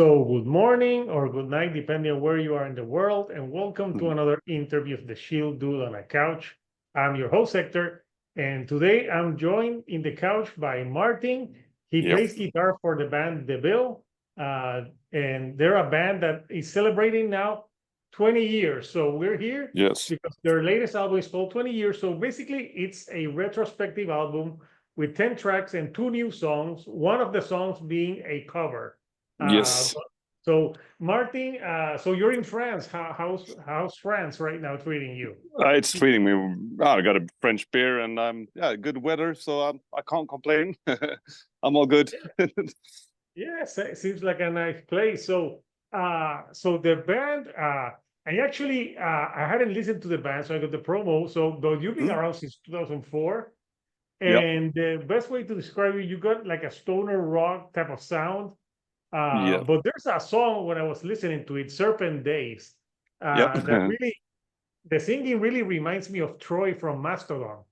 So, good morning or good night, depending on where you are in the world, and welcome to another interview of the Shield Dude on a Couch. I'm your host, Hector, and today I'm joined in the couch by Martin. He plays guitar for the band Deville, and they're a band that is celebrating now 20 years. So we're here because their latest album is called 20 Years. So basically, it's a retrospective album with 10 tracks and 2 new songs, one of the songs being a cover. So Martin, so you're in France. How's France right now treating you? It's treating me. I got a French beer and good weather, so I can't complain. I'm all good. Yes, it seems like a nice place. So the band, I hadn't listened to the band, so I got the promo. So though you've been around since 2004, and the best way to describe you got like a stoner rock type of sound. But there's a song when I was listening to it, Serpent Days, that really, the singing really reminds me of Troy from Mastodon.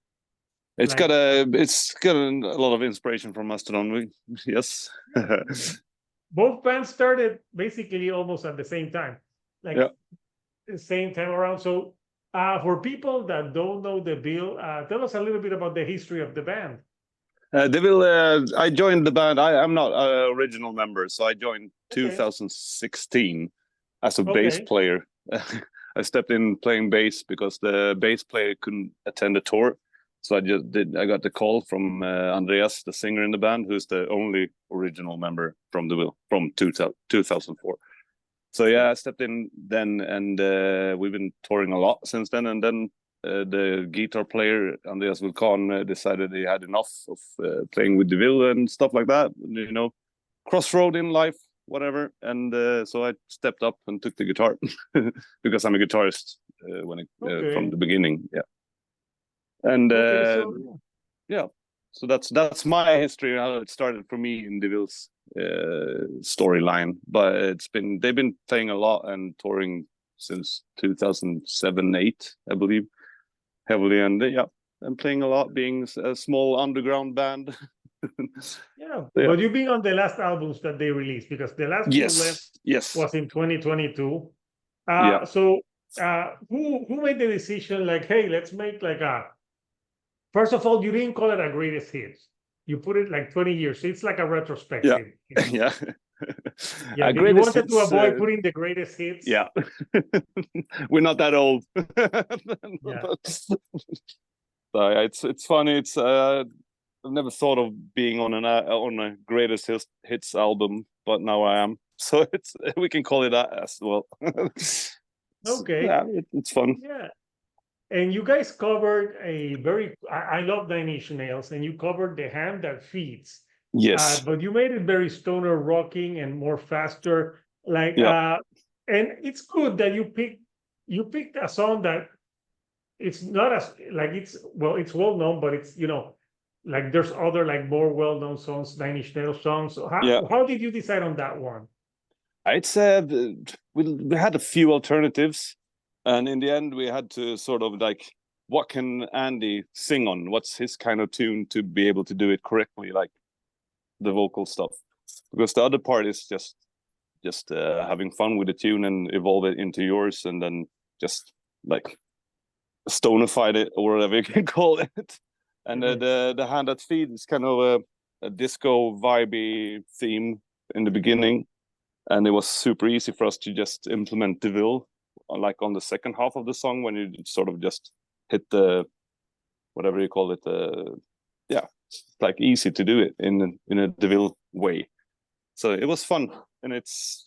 It's got a lot of inspiration from Mastodon. Yes. Both bands started basically almost at the same time, the same time around. So for people that don't know the Bill, tell us a little bit about the history of the band. Deville, I joined the band. I'm not an original member, so I joined 2016 as a bass player. I stepped in playing bass because the bass player couldn't attend the tour. So I got the call from Andreas, the singer in the band, who's the only original member from Deville from 2004. So I stepped in then, and we've been touring a lot since then. And then the guitar player Andreas Vulkan decided he had enough of playing with Deville and stuff like that. You know, crossroad in life, whatever. And so I stepped up and took the guitar because I'm a guitarist from the beginning. And so that's my history, how it started for me in Deville's storyline. But they've been playing a lot and touring since 2007-8, I believe, heavily, and I'm playing a lot, being a small underground band. But you've been on the last albums that they released, because the last was in 2022. So who made the decision, like, hey, let's make like first of all, you didn't call it a greatest hits. You put it like 20 years. So it's like a retrospective. You wanted to avoid putting the greatest hits. We're not that old. It's funny. I've never thought of being on a greatest hits album, but now I am. So we can call it that as well. It's fun. And you guys covered I love Nine Inch Nails, and you covered The Hand That Feeds. But you made it very stoner rocking and more faster. And it's good that you picked a song that it's not as like it's well known, but it's like there's other like more well known songs, Nine Inch Nails songs. So how did you decide on that one? I'd say we had a few alternatives. And in the end, we had to sort of like, what can Andy sing on? What's his kind of tune to be able to do it correctly, like the vocal stuff? Because the other part is just having fun with the tune and evolve it into yours, and then just like stonified it or whatever you can call it. And the Hand That Feeds is kind of a disco vibey theme in the beginning, and it was super easy for us to just implement Deville like on the second half of the song, when you sort of just hit the whatever you call it, it's like easy to do it in a Deville way. So it was fun, and that's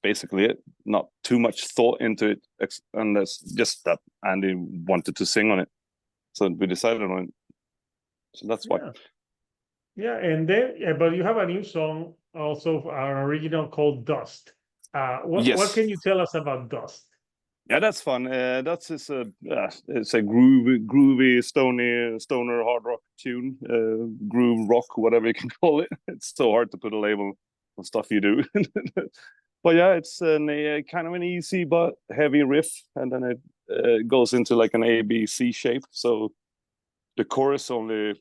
basically it. Not too much thought into it, unless just that Andy wanted to sing on it, so we decided on it. So that's why. And then but you have a new song also, an original called Dust. What can you tell us about Dust? That's fun. It's a groovy, stoner hard rock tune, groove rock, whatever you can call it. It's so hard to put a label on stuff you do. But it's kind of an easy but heavy riff, and then it goes into like an A, B, C shape. So the chorus only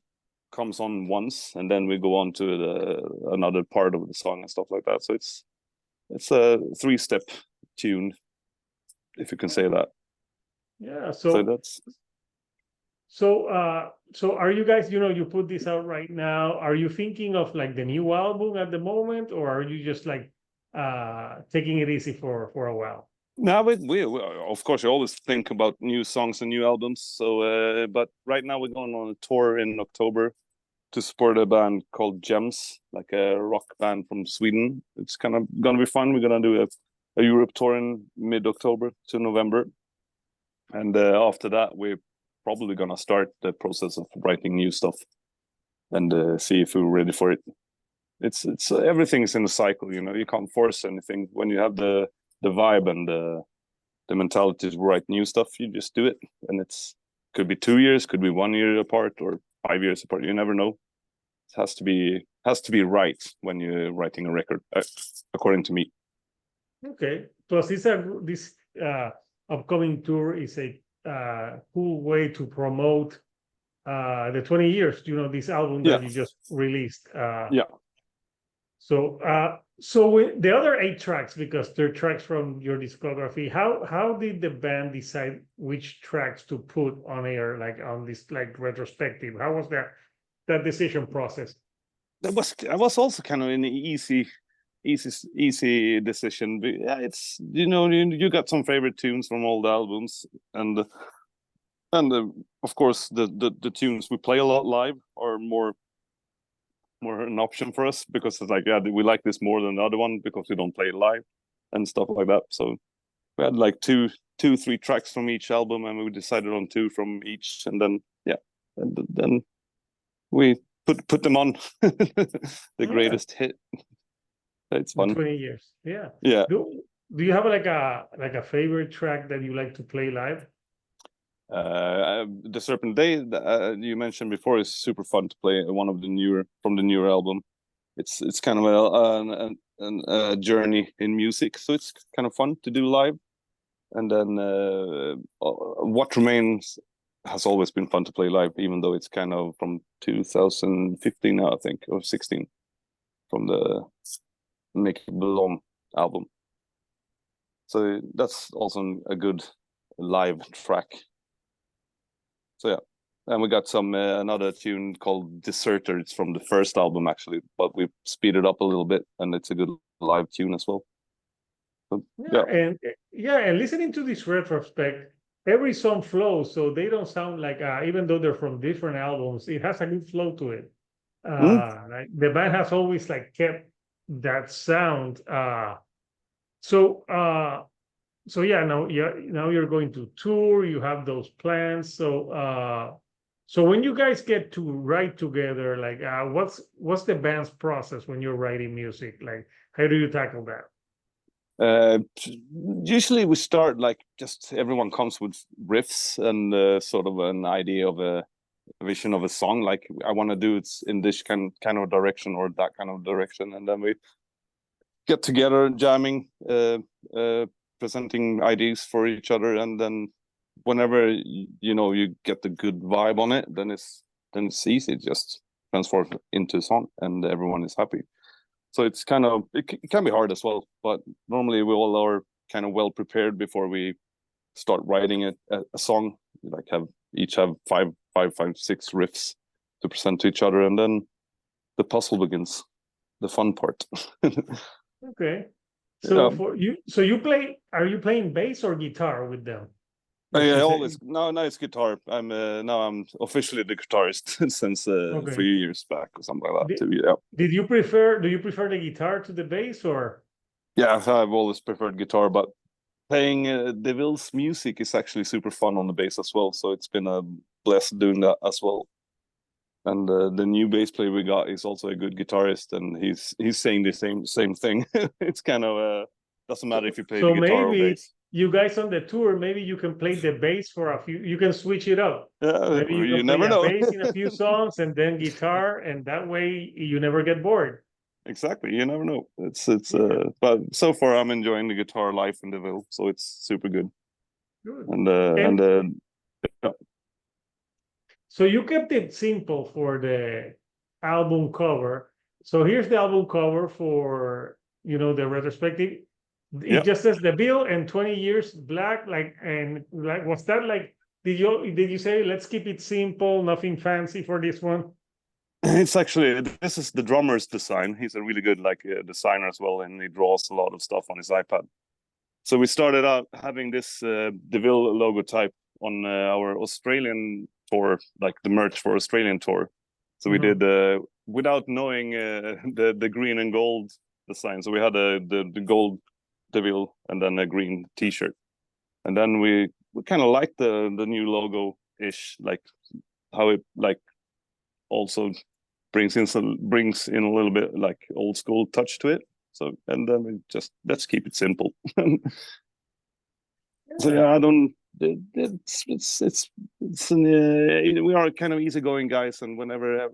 comes on once, and then we go on to another part of the song and stuff like that. So it's a 3-step tune, if you can say that. Yeah. So that's. So are you guys, you put this out right now, are you thinking of like the new album at the moment, or are you just like taking it easy for a while? No, we of course you always think about new songs and new albums. So, but right now we're going on a tour in October to support a band called Gems, like a rock band from Sweden. It's kind of gonna be fun. We're gonna do a Europe tour in mid-October to November, and after that we're probably gonna start the process of writing new stuff and see if we're ready for it. It's everything's in a cycle, you can't force anything. When you have the vibe and the mentality to write new stuff, you just do it, and could be 2 years, could be 1 year apart, or 5 years apart. You never know. It has to be right when you're writing a record, according to me. Okay. Plus, this upcoming tour is a cool way to promote the 20 years. This album that you just released. Yeah. So the other 8 tracks, because they're tracks from your discography, how did the band decide which tracks to put on air, like on this like retrospective? How was that decision process? That was also kind of an easy decision. But yeah, it's you got some favorite tunes from all the albums, and of course the tunes we play a lot live are more an option for us, because it's like, yeah, we like this more than the other one because we don't play it live and stuff like that. So we had like 3 tracks from each album, and we decided on 2 from each, and then then we put them on the greatest hit. It's fun. 20 years. Yeah. Yeah. Do you have like a favorite track that you like to play live? The Serpent Day you mentioned before is super fun to play. One of the newer album. It's kind of a journey in music, so it's kind of fun to do live. And then What Remains has always been fun to play live, even though it's kind of from 2015 now, I think, or 16, from the Make It Belong album. So that's also a good live track. So yeah, and we got some another tune called Deserter. It's from the first album actually, but we speed it up a little bit, and it's a good live tune as well. So, and listening to this retrospect, every song flows, so they don't sound like even though they're from different albums, it has a good flow to it. Like the band has always like kept that sound. So yeah, now you're going to tour, you have those plans. So when you guys get to write together, like what's the band's process when you're writing music? Like, how do you tackle that? Usually we start like just everyone comes with riffs and sort of an idea of a vision of a song. Like, I want to do it in this kind of direction or that kind of direction, and then we get together jamming, presenting ideas for each other, and then whenever you get the good vibe on it, then it's easy, just transform it into a song and everyone is happy. So it's kind of, it can be hard as well, but normally we all are kind of well prepared before we start writing a song. Like each have five, 6 riffs to present to each other, and then the puzzle begins, the fun part. Okay. So are you playing bass or guitar with them? I always no, it's guitar. I'm officially the guitarist since a few years back or something like that too. Yeah. Do you prefer the guitar to the bass, or? Yeah, I've always preferred guitar, but playing Deville's music is actually super fun on the bass as well. So it's been a blessed doing that as well. And the new bass player we got is also a good guitarist, and he's saying the same thing. It's kind of doesn't matter if you play the guitar or bass. You guys on the tour, maybe you can play the bass for a few. You can switch it up. Yeah, maybe you can never play know. a bass in a few songs and then guitar, and that way you never get bored. Exactly, you never know. But so far I'm enjoying the guitar life in Deville, so it's super good. Good. And yeah. So you kept it simple for the album cover. So here's the album cover for, the retrospective. It Yeah. just says the bill and 20 years black, was that like, did you say, let's keep it simple, nothing fancy for this one? It's actually, this is the drummer's design. He's a really good designer as well, and he draws a lot of stuff on his iPad. So we started out having this Deville logo type on our Australian tour, like the merch for Australian tour. So we did without knowing the green and gold design. So we had the gold Deville and then a green T-shirt, and then we kind of liked the new logo ish, like how it like also brings in a little bit like old school touch to it. So and then we just let's keep it simple. So yeah, I don't. We are kind of easygoing guys, and whenever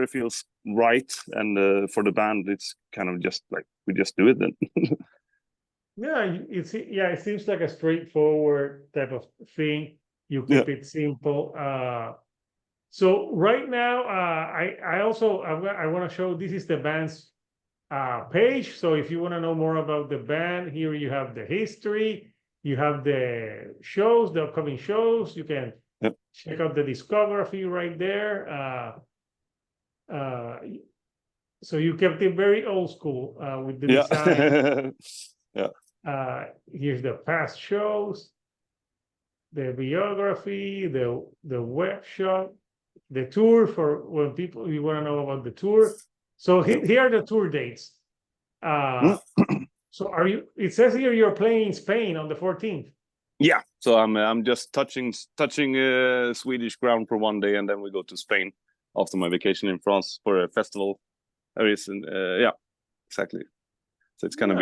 it feels right, and for the band, it's kind of just like we just do it then. Yeah, it seems like a straightforward type of thing. You keep it simple. So right now, I want to show this is the band's page. So if you want to know more about the band, here you have the history, you have the shows, the upcoming shows. You can check out the discography right there. So you kept it very old school with the design. Here's the past shows, the biography, the web shop, the tour for when you want to know about the tour. So here are the tour dates. So it says here you're playing in Spain on the 14th. Yeah, so I'm just touching Swedish ground for one day, and then we go to Spain after my vacation in France for a festival. Yeah, exactly. So it's gonna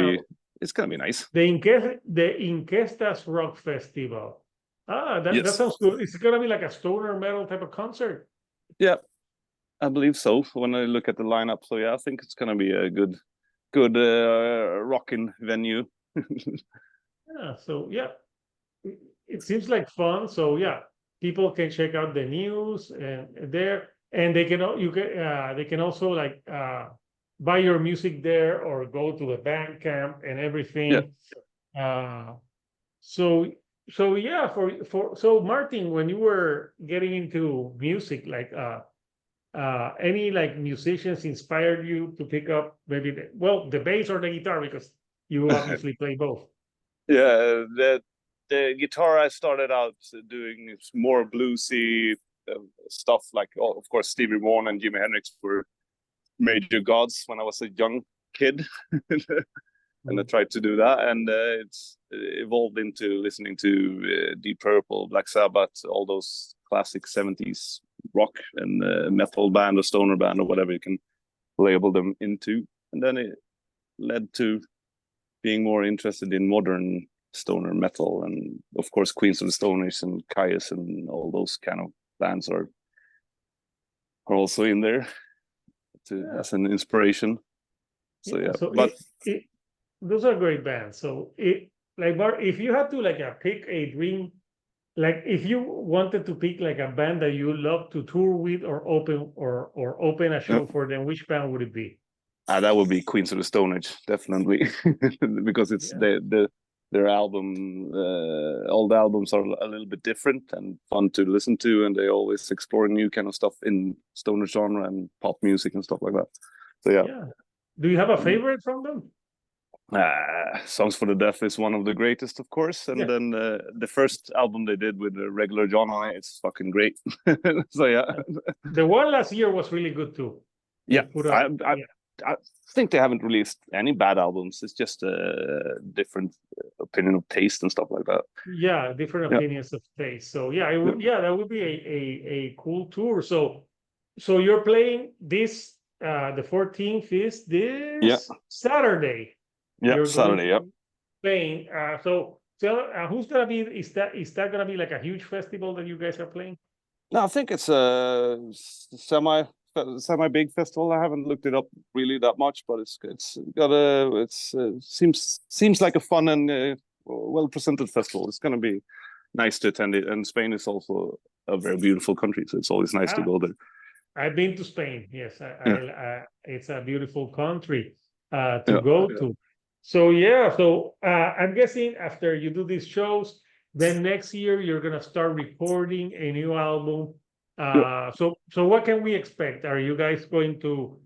be nice. The Inquestas Rock Festival. That sounds cool. It's gonna be like a stoner metal type of concert. Yeah, I believe so. When I look at the lineup, so yeah, I think it's gonna be a good rocking venue. Yeah. So yeah, it seems like fun. So yeah, people can check out the news and there, and they can also like buy your music there or go to the Bandcamp and everything. Yeah. So yeah, so Martin, when you were getting into music, like any like musicians inspired you to pick up maybe the bass or the guitar, because you obviously play both. Yeah, the guitar I started out doing more bluesy stuff, like of course Stevie Wonder and Jimi Hendrix were major gods when I was a young kid. And I tried to do that, and it's evolved into listening to Deep Purple, Black Sabbath, all those classic 70s rock and metal band or stoner band or whatever you can label them into. And then it led to being more interested in modern stoner metal, and of course Queens of the Stone Age and Kyuss and all those kind of bands are also in there as an inspiration. So yeah, but those are great bands. So if you had to like pick a dream, like if you wanted to pick like a band that you love to tour with or open a show for them, which band would it be? That would be Queens of the Stone Age, definitely, because it's their album. All the albums are a little bit different and fun to listen to, and they always explore new kind of stuff in stoner genre and pop music and stuff like that. So yeah. Do you have a favorite from them? Songs for the Deaf is one of the greatest, of course, and then the first album they did with the regular John on it, it's fucking great. So yeah, the one last year was really good too. Yeah, I think they haven't released any bad albums. It's just a different opinion of taste and stuff like that. Yeah, different opinions of taste. So yeah, that would be a cool tour. So you're playing this the 14th is this Saturday. Yeah, Saturday. Yeah. Playing. So who's gonna be? Is that gonna be like a huge festival that you guys are playing? No, I think it's a semi big festival. I haven't looked it up really that much, but it's seems like a fun and well presented festival. It's gonna be nice to attend it. And Spain is also a very beautiful country, so it's always nice to go there. I've been to Spain. Yes, it's a beautiful country to Yeah. go to. So yeah, so I'm guessing after you do these shows, then next year you're gonna start recording a new album. So what can we expect? Are you guys going to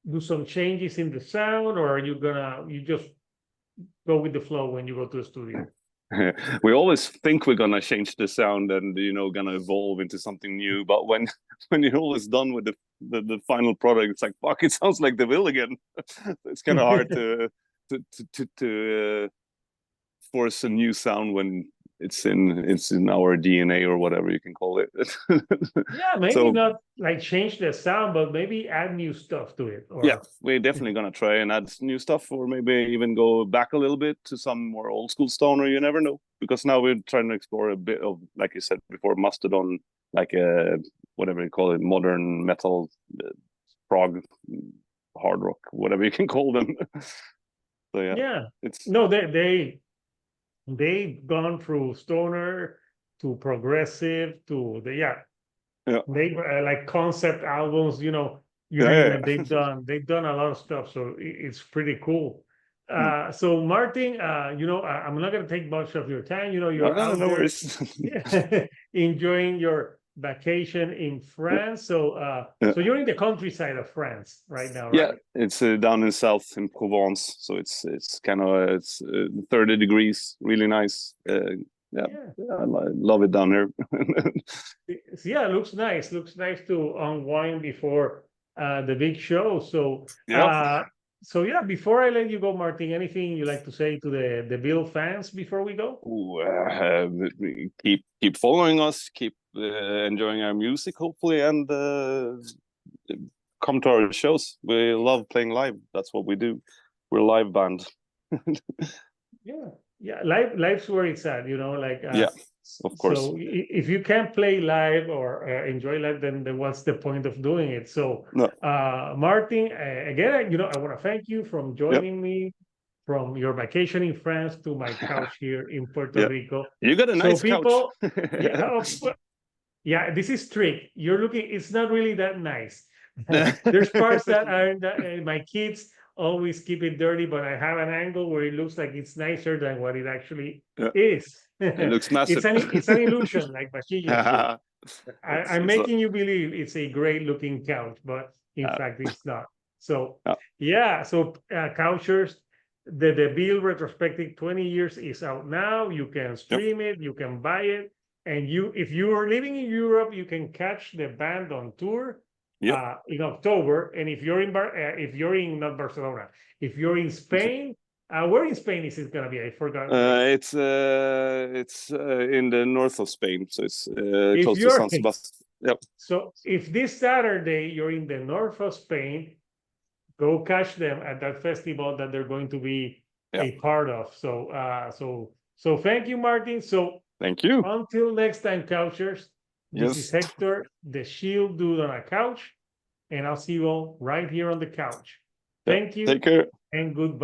do some changes in the sound, or are you just go with the flow when you go to the studio? We always think we're gonna change the sound and gonna evolve into something new, but when you're always done with the final product, it's like, fuck, it sounds like Deville again. It's kind of hard to force a new sound when it's in our DNA or whatever you can call it. Yeah, maybe So, not like change the sound, but maybe add new stuff to it. Or yeah, we're definitely gonna try and add new stuff, or maybe even go back a little bit to some more old school stoner. You never know, because now we're trying to explore a bit of, like you said before, Mastodon, like whatever you call it, modern metal, prog, hard rock, whatever you can call them. So yeah, it's no, they've gone through stoner to progressive to they like concept albums, you name it, they've done a lot of stuff, so it's pretty cool. So Martin, I'm not going to take much of your time. You're out no there worries. enjoying your vacation in France. So you're in the countryside of France right now, right? Yeah, it's down in south in Provence, so it's kind of 30 degrees, really nice. Yeah, I love it down here. Yeah, looks nice. Looks nice to unwind before the big show. So yeah, before I let you go, Martin, anything you like to say to the Bill fans before we go? Keep following us, keep enjoying our music, hopefully, and come to our shows. We love playing live. That's what we do. We're a live band. Yeah, life's where it's at, yeah, of course. So if you can't play live or enjoy live, then what's the point of doing it? So No. Martin, again, I want to thank you from joining me from your vacation in France to my couch here in Puerto Rico. You got a nice people, couch. yeah, this is trick. You're looking, it's not really that nice. There's parts that are my kids always keep it dirty, but I have an angle where it looks like it's nicer than what it actually is. It looks massive. It's an illusion, like Bashir. I'm making you believe it's a great looking couch, but in fact it's not. So couchers, the Deville retrospective 20 years is out now. You can stream it, you can buy it, and if you are living in Europe, you can catch the band on tour in October. And if you're in not Barcelona, if you're in Spain, where in Spain is it gonna be? I forgot. It's in the north of Spain, so it's close to San Sebastian. Yep. So if this Saturday you're in the north of Spain, go catch them at that festival that they're going to be a part of. So thank you, Martin. So thank you. Until next time, couchers. This is Hector, the Shield Dude on a couch, and I'll see you all right here on the couch. Thank you. Take care. And goodbye.